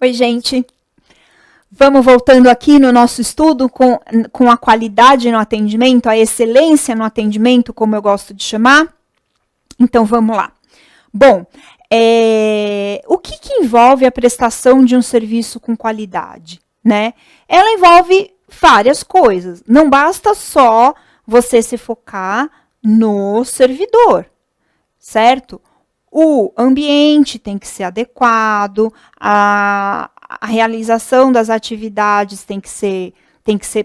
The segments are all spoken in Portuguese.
Oi, gente. Vamos voltando aqui no nosso estudo com a qualidade no atendimento, a excelência no atendimento, como eu gosto de chamar. Então, vamos lá. Bom, o que envolve a prestação de um serviço com qualidade, né? Ela envolve várias coisas. Não basta só você se focar no servidor, certo? O ambiente tem que ser adequado, a realização das atividades tem que ser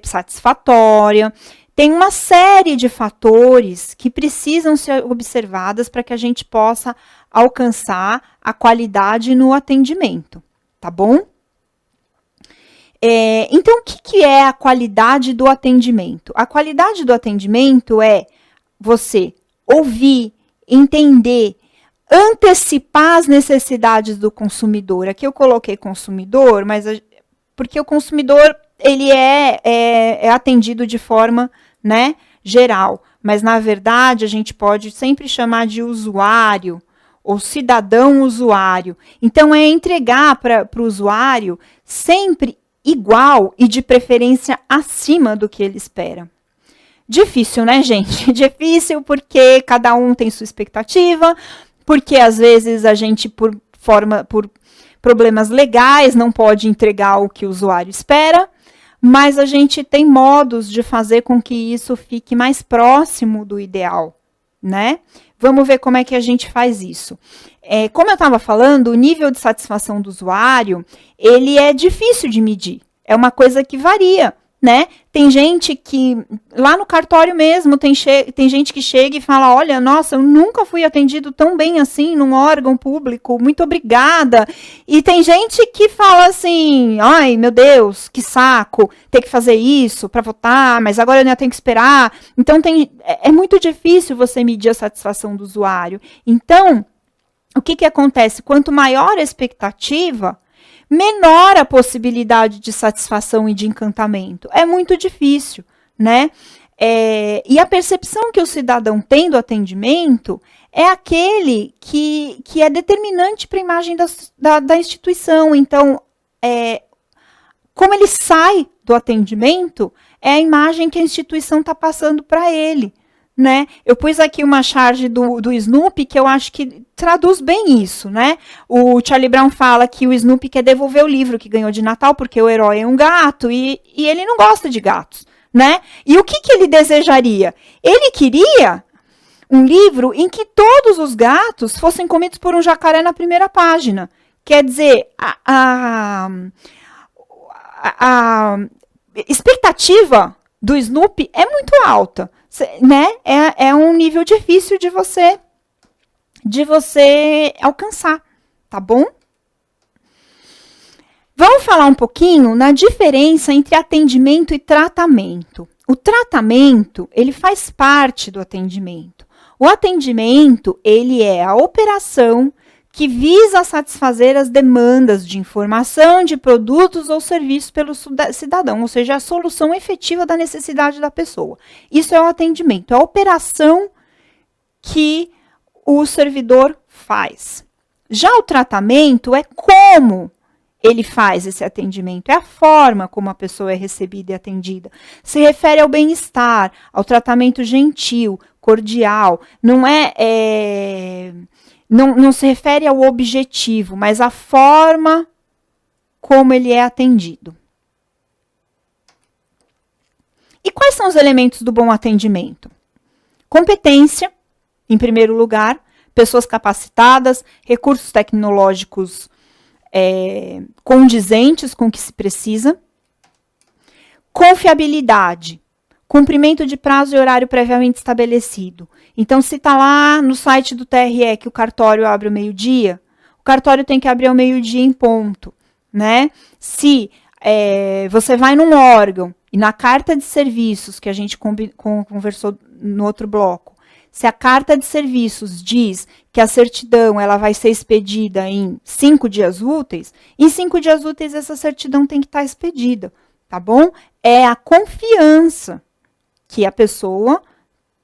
satisfatória. Tem uma série de fatores que precisam ser observados para que a gente possa alcançar a qualidade no atendimento, tá bom? Então, o que é a qualidade do atendimento? A qualidade do atendimento é você ouvir, entender, antecipar as necessidades do consumidor. Aqui eu coloquei consumidor, mas porque o consumidor ele é atendido de forma, né, geral, mas na verdade a gente pode sempre chamar de usuário ou cidadão usuário. Então é entregar para o usuário sempre igual e de preferência acima do que ele espera. Difícil, né, gente? Difícil porque cada um tem sua expectativa, porque às vezes a gente, por problemas legais, não pode entregar o que o usuário espera, mas a gente tem modos de fazer com que isso fique mais próximo do ideal, né? Vamos ver como é que a gente faz isso. Como eu estava falando, o nível de satisfação do usuário, ele é difícil de medir, é uma coisa que varia, né? Tem gente que, lá no cartório mesmo, tem gente que chega e fala, olha, nossa, eu nunca fui atendido tão bem assim num órgão público, muito obrigada. E tem gente que fala assim, ai, meu Deus, que saco, ter que fazer isso para votar, mas agora eu ainda tenho que esperar. Então, é muito difícil você medir a satisfação do usuário. Então, o que acontece? Quanto maior a expectativa, menor a possibilidade de satisfação e de encantamento. É muito difícil, né? E a percepção que o cidadão tem do atendimento é aquele que é determinante para a imagem da instituição. Então, como ele sai do atendimento, é a imagem que a instituição está passando para ele. Né? Eu pus aqui uma charge do Snoopy que eu acho que traduz bem isso, né? O Charlie Brown fala que o Snoopy quer devolver o livro que ganhou de Natal porque o herói é um gato e ele não gosta de gatos, né? E o que ele desejaria? Ele queria um livro em que todos os gatos fossem comidos por um jacaré na primeira página. Quer dizer, a expectativa do Snoopy é muito alta. Né? É um nível difícil de você alcançar, tá bom? Vamos falar um pouquinho na diferença entre atendimento e tratamento. O tratamento, ele faz parte do atendimento. O atendimento, ele é a operação que visa satisfazer as demandas de informação, de produtos ou serviços pelo cidadão, ou seja, a solução efetiva da necessidade da pessoa. Isso é o atendimento, é a operação que o servidor faz. Já o tratamento é como ele faz esse atendimento, é a forma como a pessoa é recebida e atendida. Se refere ao bem-estar, ao tratamento gentil, cordial, não se refere ao objetivo, mas à forma como ele é atendido. E quais são os elementos do bom atendimento? Competência, em primeiro lugar, pessoas capacitadas, recursos tecnológicos condizentes com o que se precisa. Confiabilidade, cumprimento de prazo e horário previamente estabelecido. Então, se está lá no site do TRE que o cartório abre ao meio-dia, o cartório tem que abrir ao meio-dia em ponto, né? Se você vai num órgão e na carta de serviços que a gente conversou no outro bloco, se a carta de serviços diz que a certidão ela vai ser expedida em 5 dias úteis, em 5 dias úteis essa certidão tem que estar expedida, tá bom? É a confiança que a pessoa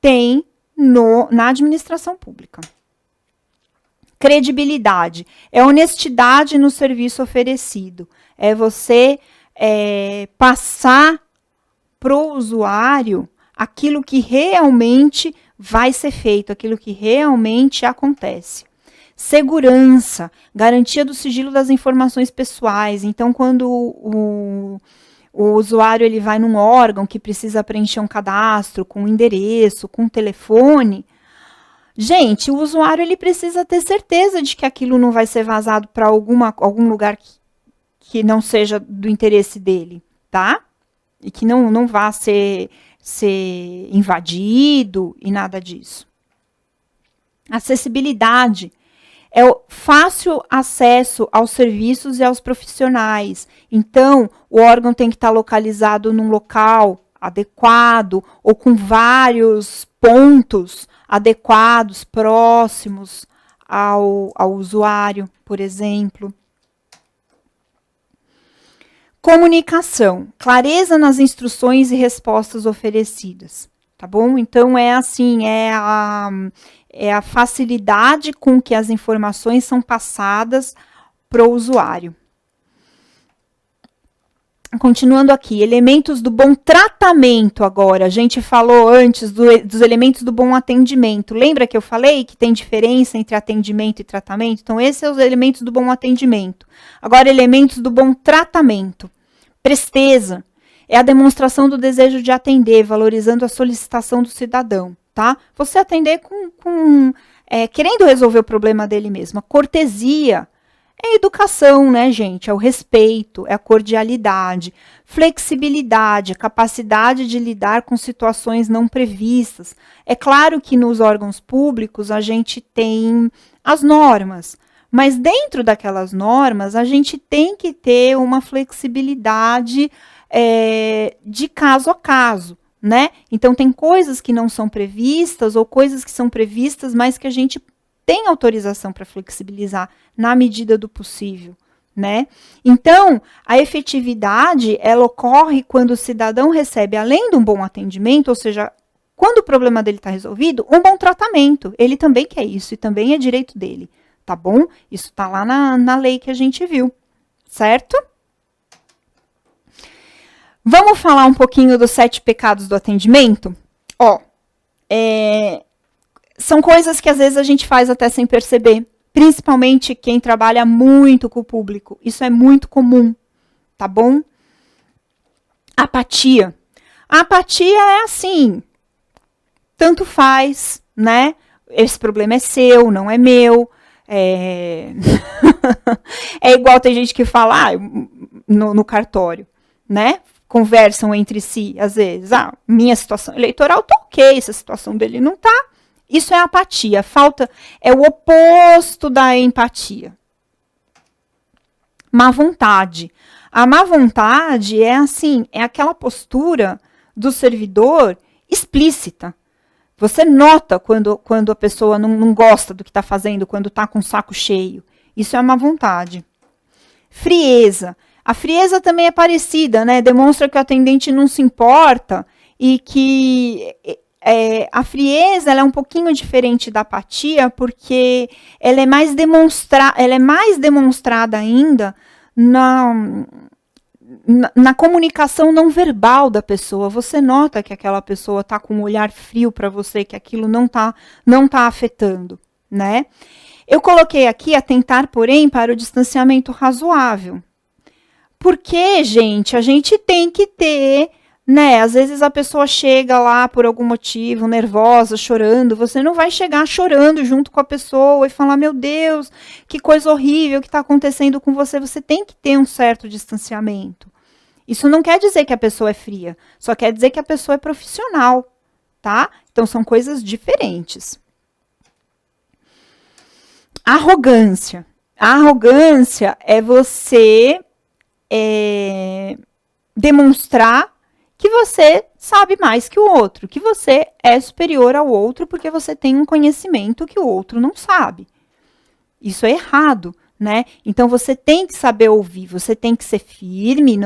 tem na administração pública. Credibilidade é honestidade no serviço oferecido. É você passar para o usuário aquilo que realmente vai ser feito, aquilo que realmente acontece. Segurança, garantia do sigilo das informações pessoais. Então, quando o usuário ele vai num órgão que precisa preencher um cadastro com endereço, com telefone, gente, o usuário ele precisa ter certeza de que aquilo não vai ser vazado para algum lugar que não seja do interesse dele, tá? E que não vá ser invadido e nada disso. Acessibilidade é o fácil acesso aos serviços e aos profissionais. Então, o órgão tem que estar localizado num local adequado ou com vários pontos adequados, próximos ao usuário, por exemplo. Comunicação, clareza nas instruções e respostas oferecidas, tá bom? Então, é assim, é a facilidade com que as informações são passadas para o usuário. Continuando aqui, elementos do bom tratamento agora. A gente falou antes dos elementos do bom atendimento. Lembra que eu falei que tem diferença entre atendimento e tratamento? Então, esses são os elementos do bom atendimento. Agora, elementos do bom tratamento. Presteza é a demonstração do desejo de atender, valorizando a solicitação do cidadão, tá? Você atender querendo resolver o problema dele mesmo. A cortesia é a educação, né, gente? É o respeito, é a cordialidade. Flexibilidade, a capacidade de lidar com situações não previstas. É claro que nos órgãos públicos a gente tem as normas, mas dentro daquelas normas a gente tem que ter uma flexibilidade de caso a caso, né? Então tem coisas que não são previstas ou coisas que são previstas, mas que a gente tem autorização para flexibilizar na medida do possível, né? Então, a efetividade, ela ocorre quando o cidadão recebe, além de um bom atendimento, ou seja, quando o problema dele está resolvido, um bom tratamento. Ele também quer isso e também é direito dele, tá bom? Isso está lá na lei que a gente viu, certo? Vamos falar um pouquinho dos 7 pecados do atendimento? Ó, são coisas que às vezes a gente faz até sem perceber, principalmente quem trabalha muito com o público. Isso é muito comum, tá bom? Apatia. A apatia é assim, tanto faz, né? Esse problema é seu, não é meu. É igual tem gente que fala no cartório, né? Conversam entre si, às vezes. Minha situação eleitoral tá ok, essa situação dele não tá. Isso é apatia. Falta é o oposto da empatia. Má vontade. A má vontade é assim, é aquela postura do servidor explícita. Você nota quando a pessoa não gosta do que está fazendo, quando está com o saco cheio. Isso é má vontade. Frieza. A frieza também é parecida, né? Demonstra que o atendente não se importa e que a frieza ela é um pouquinho diferente da apatia, porque ela é mais demonstrada ainda na comunicação não verbal da pessoa. Você nota que aquela pessoa está com um olhar frio para você, que aquilo não tá afetando, né? Eu coloquei aqui atentar, porém, para o distanciamento razoável. Porque, gente, a gente tem que ter, né? Às vezes a pessoa chega lá por algum motivo, nervosa, chorando. Você não vai chegar chorando junto com a pessoa e falar, meu Deus, que coisa horrível que está acontecendo com você. Você tem que ter um certo distanciamento. Isso não quer dizer que a pessoa é fria, só quer dizer que a pessoa é profissional, tá? Então, são coisas diferentes. Arrogância. A arrogância é você demonstrar que você sabe mais que o outro, que você é superior ao outro porque você tem um conhecimento que o outro não sabe. Isso é errado, né? Então, você tem que saber ouvir, você tem que ser firme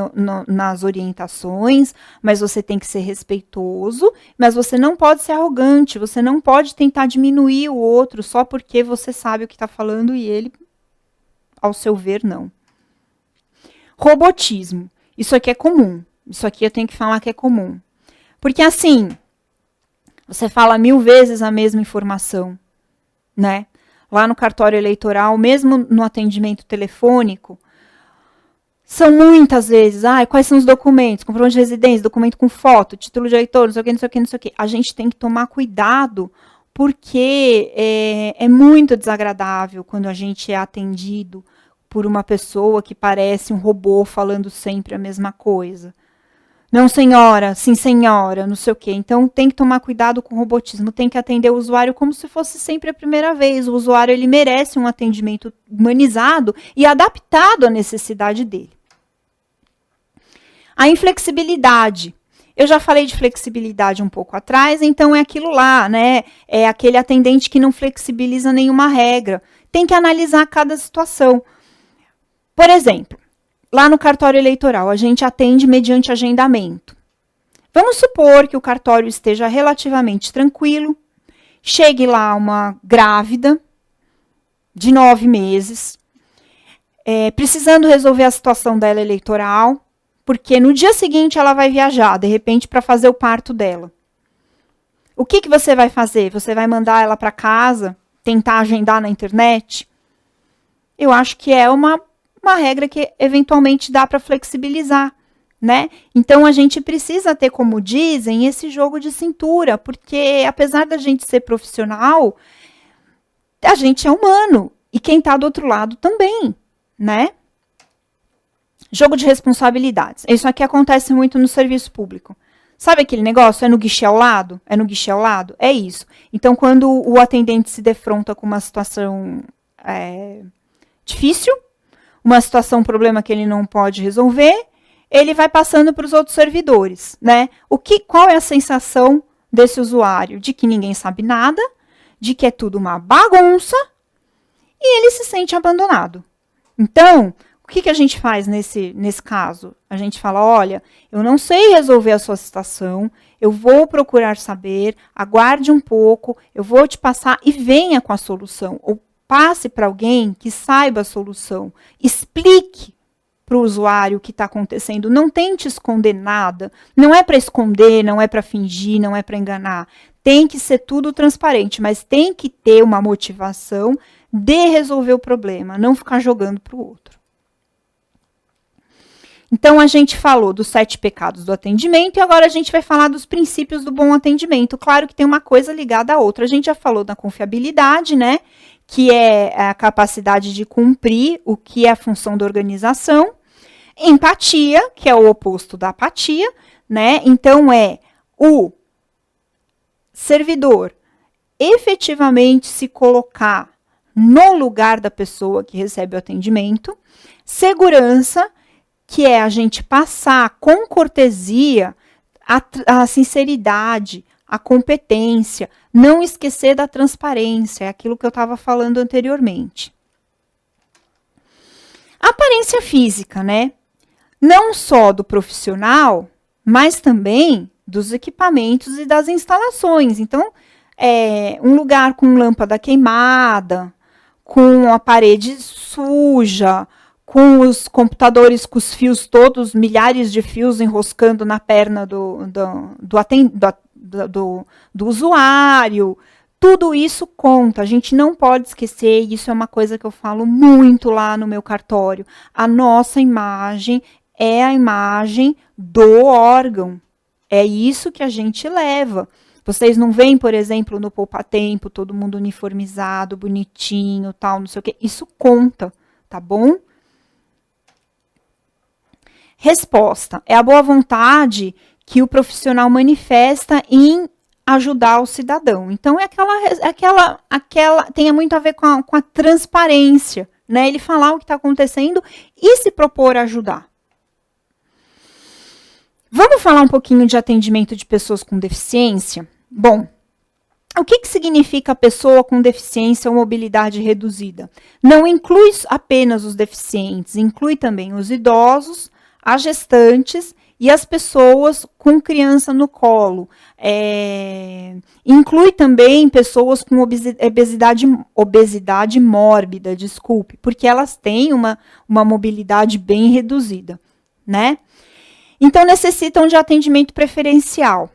nas orientações, mas você tem que ser respeitoso, mas você não pode ser arrogante, você não pode tentar diminuir o outro só porque você sabe o que está falando e ele, ao seu ver, não. Robotismo. Isso aqui é comum. Isso aqui eu tenho que falar que é comum. Porque, assim, você fala 1000 vezes a mesma informação, né? Lá no cartório eleitoral, mesmo no atendimento telefônico, são muitas vezes, quais são os documentos? Comprovante de residência, documento com foto, título de eleitor, não sei o que, não sei o que, não sei o que. A gente tem que tomar cuidado, porque é muito desagradável quando a gente é atendido por uma pessoa que parece um robô falando sempre a mesma coisa. Não, senhora, sim, senhora, não sei o quê. Então, tem que tomar cuidado com o robotismo, tem que atender o usuário como se fosse sempre a primeira vez. O usuário, ele merece um atendimento humanizado e adaptado à necessidade dele. A inflexibilidade. Eu já falei de flexibilidade um pouco atrás, então é aquilo lá, né? É aquele atendente que não flexibiliza nenhuma regra. Tem que analisar cada situação. Por exemplo, lá no cartório eleitoral, a gente atende mediante agendamento. Vamos supor que o cartório esteja relativamente tranquilo, chegue lá uma grávida de 9 meses, precisando resolver a situação dela eleitoral, porque no dia seguinte ela vai viajar, de repente, para fazer o parto dela. O que você vai fazer? Você vai mandar ela para casa, tentar agendar na internet? Eu acho que é uma regra que eventualmente dá para flexibilizar, né? Então, a gente precisa ter, como dizem, esse jogo de cintura, porque apesar da gente ser profissional, a gente é humano, e quem está do outro lado também, né? Jogo de responsabilidades. Isso aqui acontece muito no serviço público. Sabe aquele negócio? É no guichê ao lado? É no guichê ao lado? É isso. Então, quando o atendente se defronta com uma situação difícil, uma situação, um problema que ele não pode resolver, ele vai passando para os outros servidores, né? Qual é a sensação desse usuário? De que ninguém sabe nada, de que é tudo uma bagunça, e ele se sente abandonado. Então, o que a gente faz nesse caso? A gente fala, olha, eu não sei resolver a sua situação, eu vou procurar saber, aguarde um pouco, eu vou te passar e venha com a solução, ou passe para alguém que saiba a solução. Explique para o usuário o que está acontecendo. Não tente esconder nada. Não é para esconder, não é para fingir, não é para enganar. Tem que ser tudo transparente, mas tem que ter uma motivação de resolver o problema, não ficar jogando para o outro. Então, a gente falou dos 7 pecados do atendimento e agora a gente vai falar dos princípios do bom atendimento. Claro que tem uma coisa ligada à outra. A gente já falou da confiabilidade, né? Que é a capacidade de cumprir o que é a função da organização. Empatia, que é o oposto da apatia, né? Então, é o servidor efetivamente se colocar no lugar da pessoa que recebe o atendimento. Segurança, que é a gente passar com cortesia a sinceridade, a competência, não esquecer da transparência, é aquilo que eu estava falando anteriormente. A aparência física, né? Não só do profissional, mas também dos equipamentos e das instalações. Então, um lugar com lâmpada queimada, com a parede suja, com os computadores com os fios todos, milhares de fios enroscando na perna do usuário, tudo isso conta, a gente não pode esquecer, e isso é uma coisa que eu falo muito lá no meu cartório, a nossa imagem é a imagem do órgão, é isso que a gente leva. Vocês não veem, por exemplo, no poupa-tempo, todo mundo uniformizado, bonitinho, tal, não sei o quê, isso conta, tá bom? Resposta, é a boa vontade que o profissional manifesta em ajudar o cidadão. Então, tem muito a ver com a transparência, né? Ele falar o que está acontecendo e se propor a ajudar. Vamos falar um pouquinho de atendimento de pessoas com deficiência? Bom, O que significa pessoa com deficiência ou mobilidade reduzida? Não inclui apenas os deficientes, inclui também os idosos, as gestantes e as pessoas com criança no colo. Inclui também pessoas com obesidade mórbida, desculpe, porque elas têm uma mobilidade bem reduzida, né? Então, necessitam de atendimento preferencial.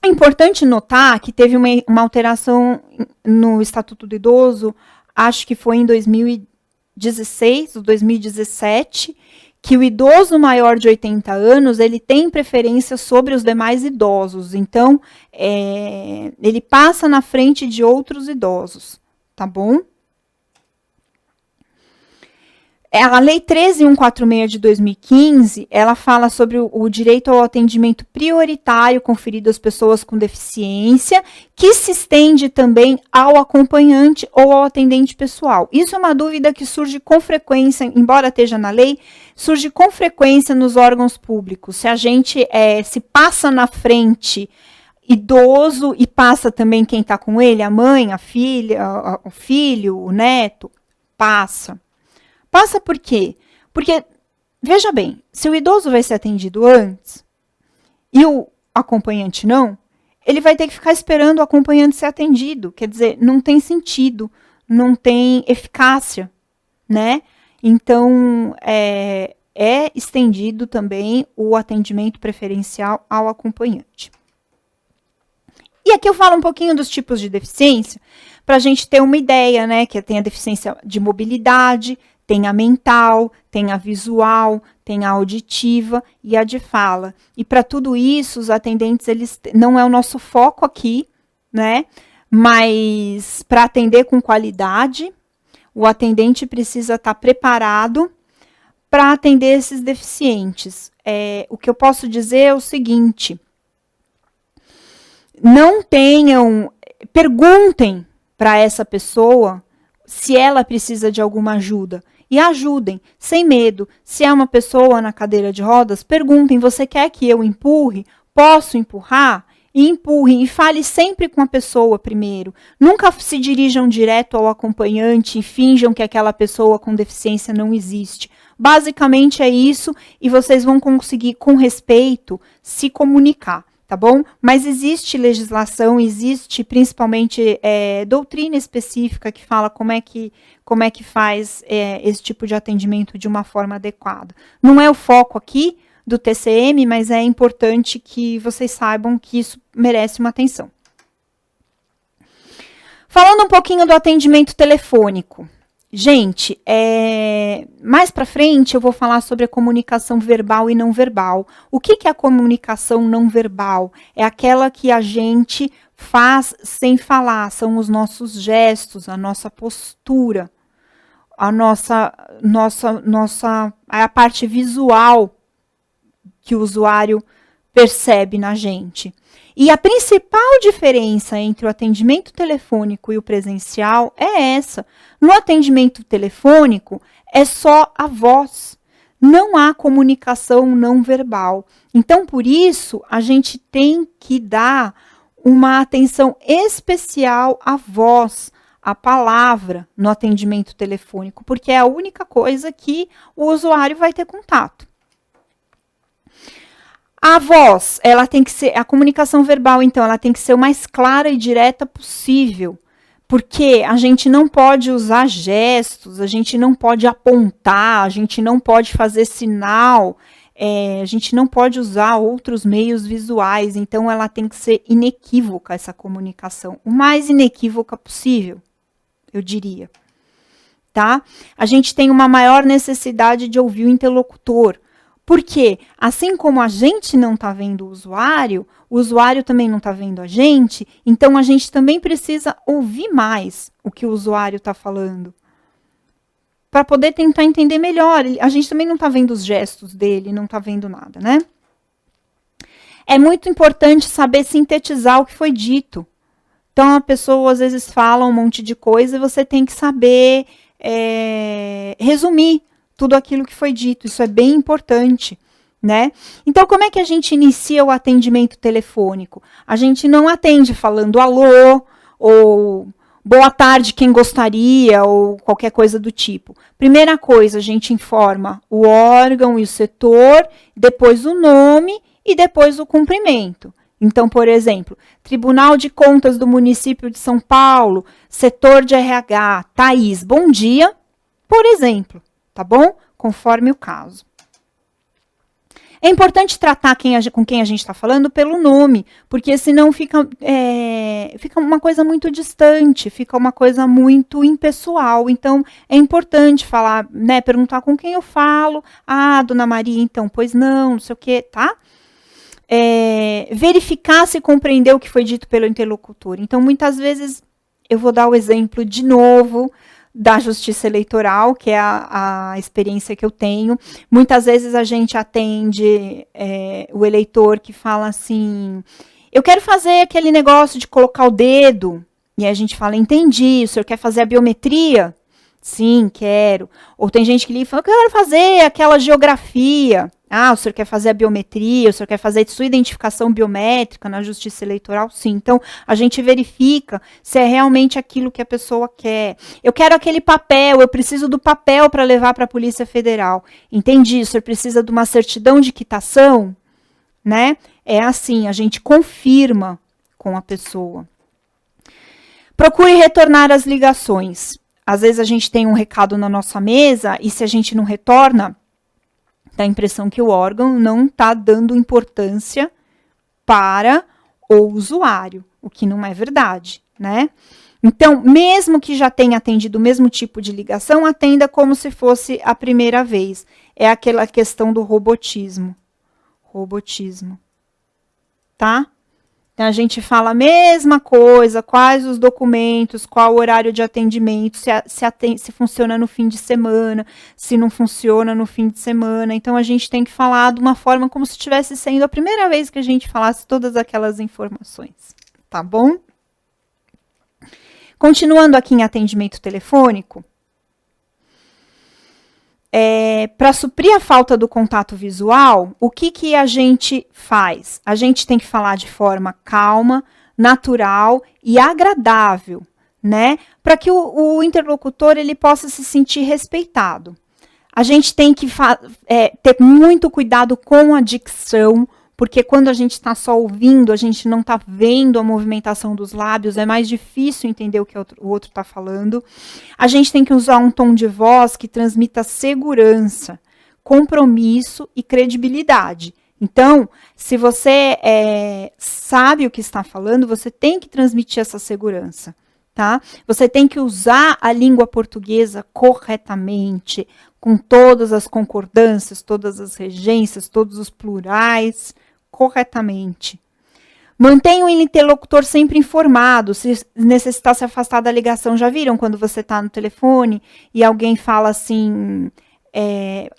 É importante notar que teve uma alteração no Estatuto do Idoso, acho que foi em 2016 ou 2017, que o idoso maior de 80 anos, ele tem preferência sobre os demais idosos. Então, ele passa na frente de outros idosos, tá bom? A Lei 13.146 de 2015, ela fala sobre o direito ao atendimento prioritário conferido às pessoas com deficiência, que se estende também ao acompanhante ou ao atendente pessoal. Isso é uma dúvida que surge com frequência, embora esteja na lei, surge com frequência nos órgãos públicos. Se a gente se passa na frente idoso e passa também quem está com ele, a mãe, a filha, o filho, o neto, passa. Passa por quê? Porque, veja bem, se o idoso vai ser atendido antes e o acompanhante não, ele vai ter que ficar esperando o acompanhante ser atendido. Quer dizer, não tem sentido, não tem eficácia, né? Então, é estendido também o atendimento preferencial ao acompanhante. E aqui eu falo um pouquinho dos tipos de deficiência, para a gente ter uma ideia, né? Que tem a deficiência de mobilidade, tem a mental, tem a visual, tem a auditiva e a de fala. E para tudo isso, os atendentes, eles não é o nosso foco aqui, né? Mas para atender com qualidade, o atendente precisa estar preparado para atender esses deficientes. O que eu posso dizer é o seguinte: perguntem para essa pessoa se ela precisa de alguma ajuda. E ajudem, sem medo. Se é uma pessoa na cadeira de rodas, perguntem, você quer que eu empurre? Posso empurrar? E empurrem, e fale sempre com a pessoa primeiro. Nunca se dirijam direto ao acompanhante e finjam que aquela pessoa com deficiência não existe. Basicamente é isso, e vocês vão conseguir, com respeito, se comunicar. Tá bom? Mas existe legislação, existe principalmente doutrina específica que fala como é que faz esse tipo de atendimento de uma forma adequada. Não é o foco aqui do TCM, mas é importante que vocês saibam que isso merece uma atenção. Falando um pouquinho do atendimento telefônico. Gente, mais para frente eu vou falar sobre a comunicação verbal e não verbal. O que é a comunicação não verbal? É aquela que a gente faz sem falar, são os nossos gestos, a nossa postura, a parte visual que o usuário percebe na gente. E a principal diferença entre o atendimento telefônico e o presencial é essa. No atendimento telefônico, é só a voz. Não há comunicação não verbal. Então, por isso, a gente tem que dar uma atenção especial à voz, à palavra no atendimento telefônico, porque é a única coisa que o usuário vai ter contato. A voz, ela tem que ser, a comunicação verbal, então, ela tem que ser o mais clara e direta possível, porque a gente não pode usar gestos, a gente não pode apontar, a gente não pode fazer sinal, a gente não pode usar outros meios visuais, então ela tem que ser inequívoca, essa comunicação, o mais inequívoca possível, eu diria, tá? A gente tem uma maior necessidade de ouvir o interlocutor. Porque, assim como a gente não está vendo o usuário também não está vendo a gente, então a gente também precisa ouvir mais o que o usuário está falando. Para poder tentar entender melhor. A gente também não está vendo os gestos dele, não está vendo nada, né? É muito importante saber sintetizar o que foi dito. Então, a pessoa às vezes fala um monte de coisa e você tem que saber resumir tudo aquilo que foi dito. Isso é bem importante, né? Então, como é que a gente inicia o atendimento telefônico? A gente não atende falando alô, ou boa tarde, quem gostaria, ou qualquer coisa do tipo. Primeira coisa, a gente informa o órgão e o setor, depois o nome e depois o cumprimento. Então, por exemplo, Tribunal de Contas do Município de São Paulo, setor de RH, Thaís, bom dia, por exemplo, tá bom? Conforme o caso. É importante tratar com quem a gente está falando pelo nome, porque senão fica uma coisa muito distante, fica uma coisa muito impessoal. Então, é importante falar, né, perguntar com quem eu falo. Ah, dona Maria, então, pois não sei o quê, tá? Verificar se compreendeu o que foi dito pelo interlocutor. Então, muitas vezes, eu vou dar o exemplo de novo da Justiça Eleitoral, que é a experiência que eu tenho. Muitas vezes a gente atende o eleitor que fala assim, eu quero fazer aquele negócio de colocar o dedo, e a gente fala, entendi, o senhor quer fazer a biometria? Sim, quero. Ou tem gente que liga e fala, eu quero fazer aquela geografia. Ah, o senhor quer fazer a biometria, o senhor quer fazer sua identificação biométrica na Justiça Eleitoral? Sim. Então, a gente verifica se é realmente aquilo que a pessoa quer. Eu quero aquele papel, eu preciso do papel para levar para a Polícia Federal. Entendi, o senhor precisa de uma certidão de quitação? Né? É assim, a gente confirma com a pessoa. Procure retornar as ligações. Às vezes a gente tem um recado na nossa mesa e se a gente não retorna, dá a impressão que o órgão não está dando importância para o usuário, o que não é verdade, né? Então, mesmo que já tenha atendido o mesmo tipo de ligação, atenda como se fosse a primeira vez. É aquela questão do robotismo. Robotismo. Tá? Então, a gente fala a mesma coisa, quais os documentos, qual o horário de atendimento, se funciona no fim de semana, se não funciona no fim de semana. Então, a gente tem que falar de uma forma como se estivesse sendo a primeira vez que a gente falasse todas aquelas informações. Tá bom? Continuando aqui em atendimento telefônico, para suprir a falta do contato visual, o que a gente faz? A gente tem que falar de forma calma, natural e agradável, né? Para que o interlocutor ele possa se sentir respeitado. A gente tem que ter muito cuidado com a dicção, porque quando a gente está só ouvindo, a gente não está vendo a movimentação dos lábios, é mais difícil entender o que o outro está falando. A gente tem que usar um tom de voz que transmita segurança, compromisso e credibilidade. Então, se você sabe o que está falando, você tem que transmitir essa segurança, tá? Você tem que usar a língua portuguesa corretamente, com todas as concordâncias, todas as regências, todos os plurais, corretamente. Mantenha o interlocutor sempre informado, se necessitar se afastar da ligação. Já viram quando você está no telefone e alguém fala assim,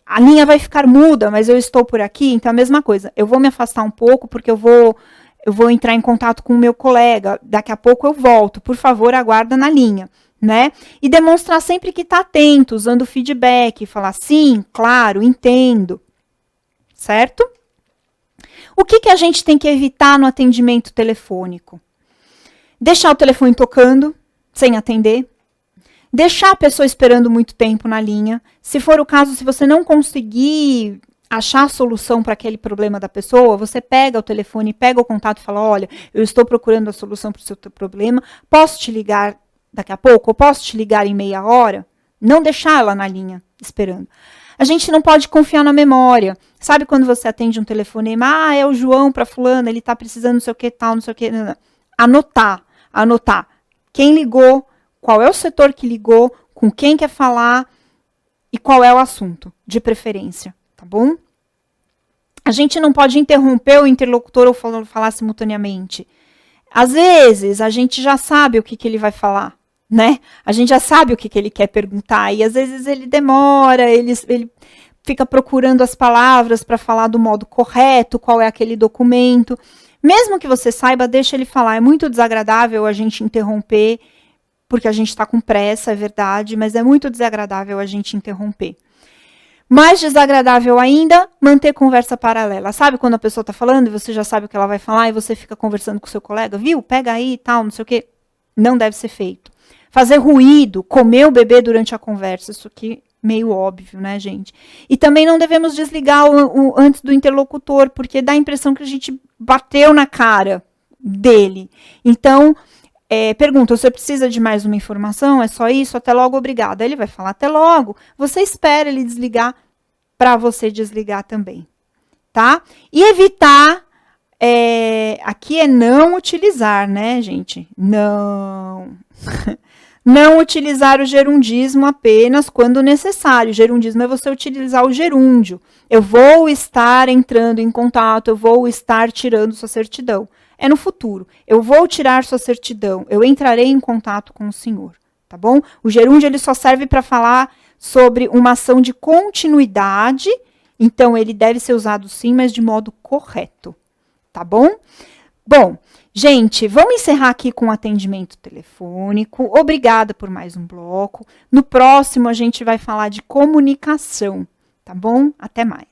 a linha vai ficar muda, mas eu estou por aqui? Então, a mesma coisa, eu vou me afastar um pouco porque eu vou entrar em contato com o meu colega, daqui a pouco eu volto, por favor, aguarda na linha. Né? E demonstrar sempre que está atento, usando feedback, falar sim, claro, entendo, certo? O que a gente tem que evitar no atendimento telefônico? Deixar o telefone tocando, sem atender, deixar a pessoa esperando muito tempo na linha, se for o caso, se você não conseguir achar a solução para aquele problema da pessoa, você pega o telefone, pega o contato e fala, olha, eu estou procurando a solução para o seu problema, posso te ligar daqui a pouco, eu posso te ligar em meia hora? Não deixar ela na linha, esperando. A gente não pode confiar na memória. Sabe quando você atende um telefonema? Ah, é o João para fulano, ele está precisando não sei o que, tal, não sei o que. Não. Anotar. Quem ligou, qual é o setor que ligou, com quem quer falar e qual é o assunto, de preferência, tá bom? A gente não pode interromper o interlocutor ou falar simultaneamente. Às vezes, a gente já sabe o que ele vai falar. Né? A gente já sabe o que ele quer perguntar e às vezes ele demora, ele fica procurando as palavras para falar do modo correto, qual é aquele documento. Mesmo que você saiba, deixa ele falar. É muito desagradável a gente interromper, porque a gente está com pressa, é verdade, mas é muito desagradável a gente interromper. Mais desagradável ainda, manter conversa paralela. Sabe quando a pessoa está falando e você já sabe o que ela vai falar e você fica conversando com o seu colega, viu? Pega aí e tal, não sei o quê. Não deve ser feito. Fazer ruído, comer o bebê durante a conversa, isso aqui meio óbvio, né, gente? E também não devemos desligar antes do interlocutor, porque dá a impressão que a gente bateu na cara dele. Então, pergunta, você precisa de mais uma informação? É só isso? Até logo, obrigada. Ele vai falar até logo. Você espera ele desligar para você desligar também, tá? E evitar, aqui é não utilizar, né, gente? Não. Não utilizar o gerundismo apenas quando necessário. O gerundismo é você utilizar o gerúndio. Eu vou estar entrando em contato, eu vou estar tirando sua certidão. É no futuro. Eu vou tirar sua certidão, eu entrarei em contato com o senhor, tá bom? O gerúndio ele só serve para falar sobre uma ação de continuidade, então ele deve ser usado sim, mas de modo correto, tá bom? Bom, gente, vamos encerrar aqui com o atendimento telefônico. Obrigada por mais um bloco. No próximo, a gente vai falar de comunicação, tá bom? Até mais.